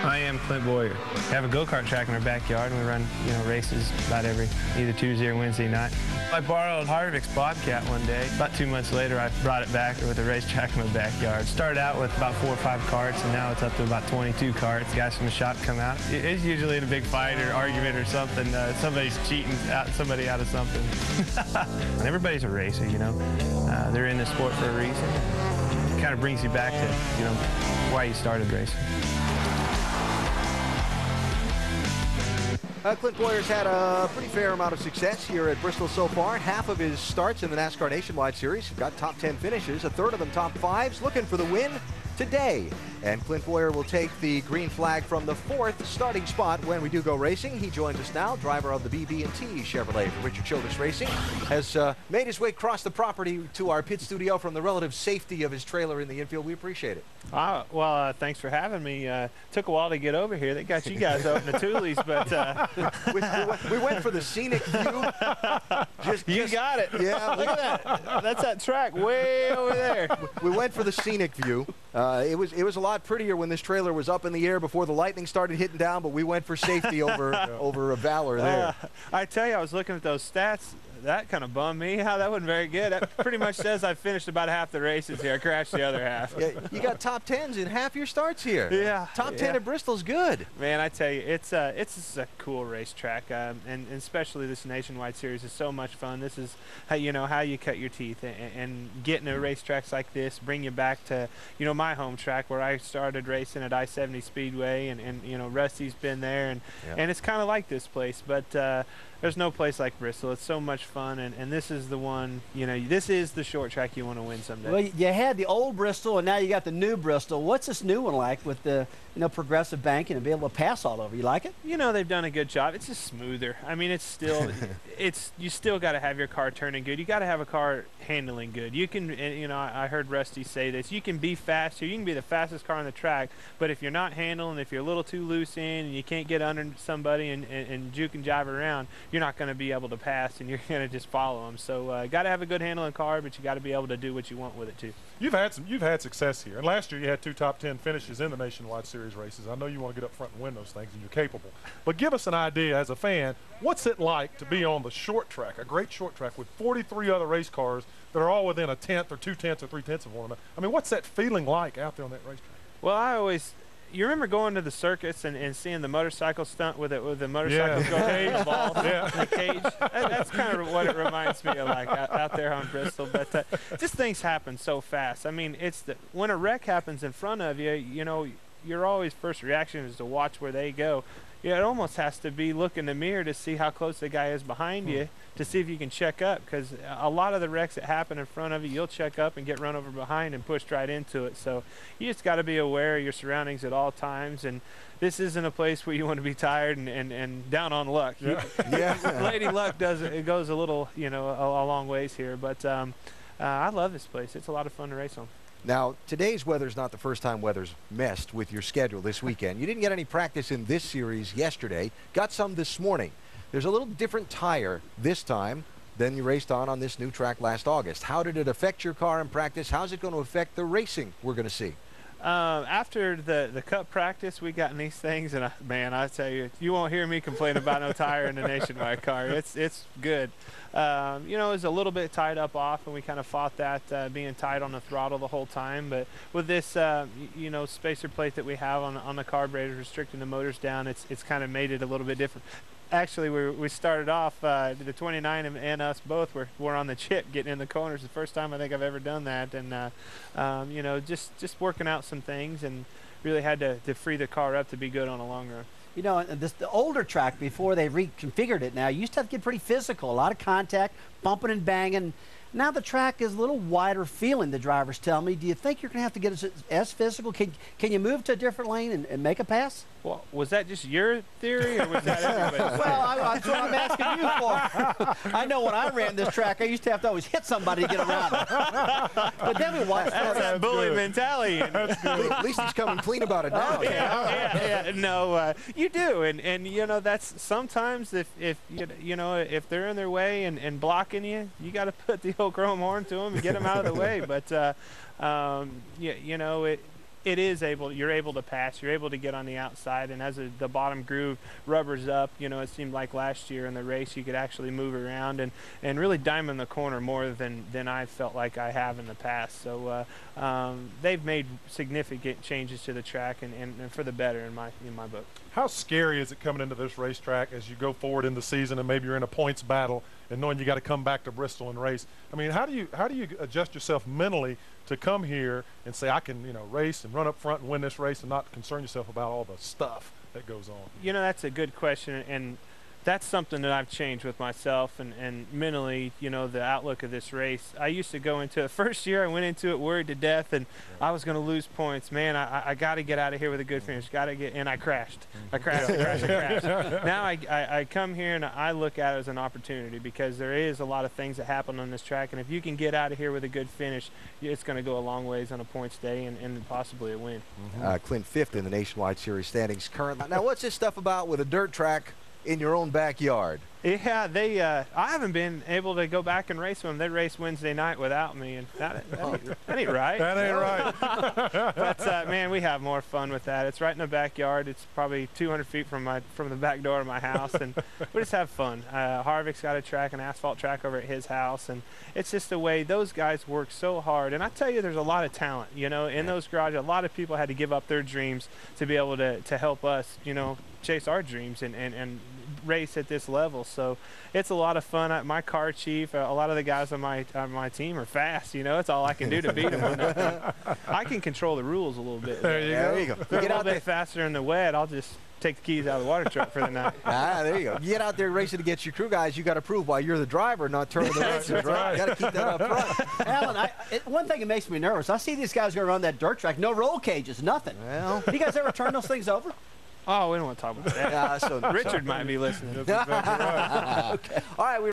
I am Clint Bowyer. We have a go-kart track in our backyard, and we run, races about every either Tuesday or Wednesday night. I borrowed Harvick's Bobcat one day. About 2 months later, I brought it back with a racetrack in my backyard. Started out with about 4 or 5 carts, and now it's up to about 22 carts. Guys from the shop come out. It's usually in a big fight or argument or something. Somebody's cheating somebody out of something. And everybody's a racer, They're in the sport for a reason. It kind of brings you back to, why you started racing. Clint Bowyer's had a pretty fair amount of success here at Bristol so far. Half of his starts in the NASCAR Nationwide Series got top 10 finishes, a third of them top 5s, looking for the win today. And Clint Bowyer will take the green flag from the 4th starting spot when we do go racing. He joins us now, driver of the BB&T Chevrolet for Richard Childress Racing, has made his way across the property to our pit studio from the relative safety of his trailer in the infield. We appreciate it. Well, thanks for having me. Took a while to get over here. They got you guys out in the Toolies, but we went for the scenic view. You got it. Yeah, look at that. That's that track way over there. We went for the scenic view. It was a lot prettier when this trailer was up in the air before the lightning started hitting down, but we went for safety over Valor there. I tell you, I was looking at those stats. That kind of bummed me. That wasn't very good. That pretty much says I finished about half the races here. I crashed the other half. Yeah, you got top 10s in half your starts here. Yeah. Top 10 at Bristol's good. Man, I tell you, it's a cool racetrack, and especially this Nationwide Series is so much fun. This is how you cut your teeth, and getting to racetracks like this bring you back to my home track where I started racing at I-70 Speedway, and Rusty's been there, and it's kind of like this place, but there's no place like Bristol. It's so much fun, and this is the one, this is the short track you want to win someday. Well, you had the old Bristol, and now you got the new Bristol. What's this new one like with the, progressive banking and be able to pass all over? You like it? They've done a good job. It's just smoother. I mean, it's still, you still got to have your car turning good. You got to have a car handling good. You can, I heard Rusty say this, you can be faster. You can be the fastest car on the track, but if you're not handling, if you're a little too loose in, and you can't get under somebody and juke and jive around, you're not going to be able to pass, and you're going to just follow them. So got to have a good handling car, but you got to be able to do what you want with it too. You've had success here, and last year you had 2 top 10 finishes in the Nationwide Series races. I know you want to get up front and win those things, and you're capable. But give us an idea as a fan, what's it like to be on the short track, a great short track with 43 other race cars that are all within a 1/10 or 2/10 or 3/10 of one another? I mean, what's that feeling like out there on that racetrack? Well, you remember going to the circus and seeing the motorcycle stunt with the motorcycle cage ball, the cage? That's kind of what it reminds me of, like out there on Bristol. But just things happen so fast. I mean, when a wreck happens in front of you, your always first reaction is to watch where they go. It almost has to be look in the mirror to see how close the guy is behind you to see if you can check up, because a lot of the wrecks that happen in front of you, you'll check up and get run over behind and pushed right into it. So you just got to be aware of your surroundings at all times, and this isn't a place where you want to be tired and down on luck. Lady Luck goes a little, a long ways here, but I love this place. It's a lot of fun to race on. Now, today's weather's not the first time weather's messed with your schedule this weekend. You didn't get any practice in this series yesterday. Got some this morning. There's a little different tire this time than you raced on this new track last August. How did it affect your car in practice? How's it going to affect the racing we're going to see? After the cup practice, we got in these things, and man, I tell you, you won't hear me complain about no tire in the Nationwide car. It's good. It was a little bit tied up off, and we kind of fought that being tight on the throttle the whole time. But with this, spacer plate that we have on the carburetor restricting the motors down, it's kind of made it a little bit different. Actually, we started off, the 29 and us both were on the chip getting in the corners. The first time I think I've ever done that, and just working out some things, and really had to free the car up to be good on a long run. The older track, before they reconfigured it now, used to have to get pretty physical, a lot of contact, bumping and banging. Now the track is a little wider feeling, the drivers tell me. Do you think you're going to have to get as physical? Can you move to a different lane and make a pass? Well, was that just your theory, or was that everybody's? Well, that's what I'm asking you for. I know when I ran this track, I used to have to always hit somebody to get around it. But then we watched that bully mentality. At least he's coming clean about it now. No, you do, and that's sometimes if they're in their way and blocking you, you got to put the old chrome horn to them and get them out of the way. But it is you're able to pass, you're able to get on the outside, and as the bottom groove rubbers up, you know, it seemed like last year in the race you could actually move around and really diamond the corner more than I felt like I have in the past. So they've made significant changes to the track and for the better in my book. How scary is it coming into this racetrack as you go forward in the season and maybe you're in a points battle and knowing you got to come back to Bristol and race? I mean, how do you adjust yourself mentally to come here and say, I can, you know, race and run up front and win this race and not concern yourself about all the stuff that goes on? You know, that's a good question, and that's something that I've changed with myself and mentally, you know, the outlook of this race. I used to go into the first year, I went into it worried to death, and I was going to lose points. Man, I got to get out of here with a good finish. And I crashed. I crashed. Now I come here and I look at it as an opportunity, because there is a lot of things that happen on this track, and if you can get out of here with a good finish, it's going to go a long ways on a points day and possibly a win. Clint, 5th in the Nationwide Series standings currently. Now, what's this stuff about with a dirt track in your own backyard? Yeah, I haven't been able to go back and race with them. They raced Wednesday night without me, and that ain't right. That ain't right. But man, we have more fun with that. It's right in the backyard. It's probably 200 feet from the back door of my house, and we just have fun. Harvick's got a track, an asphalt track over at his house, and it's just the way those guys work so hard. And I tell you, there's a lot of talent, you know, in those garages. A lot of people had to give up their dreams to be able to help us, you know, chase our dreams and race at this level. So it's a lot of fun. My car chief, a lot of the guys on my team are fast. You know, it's all I can do to beat them. I can control the rules a little bit. There you go. If they're a little bit faster in the wet, I'll just take the keys out of the water truck for the night. There you go. You get out there racing against your crew guys, you got to prove why you're the driver, not turning the races, right? You got to keep that up front. Alan, one thing that makes me nervous, I see these guys going to run that dirt track, no roll cages, nothing. Well, you guys ever turn those things over? Oh, we don't want to talk about that. yeah, Richard might be listening. That's exactly right. Okay. All right.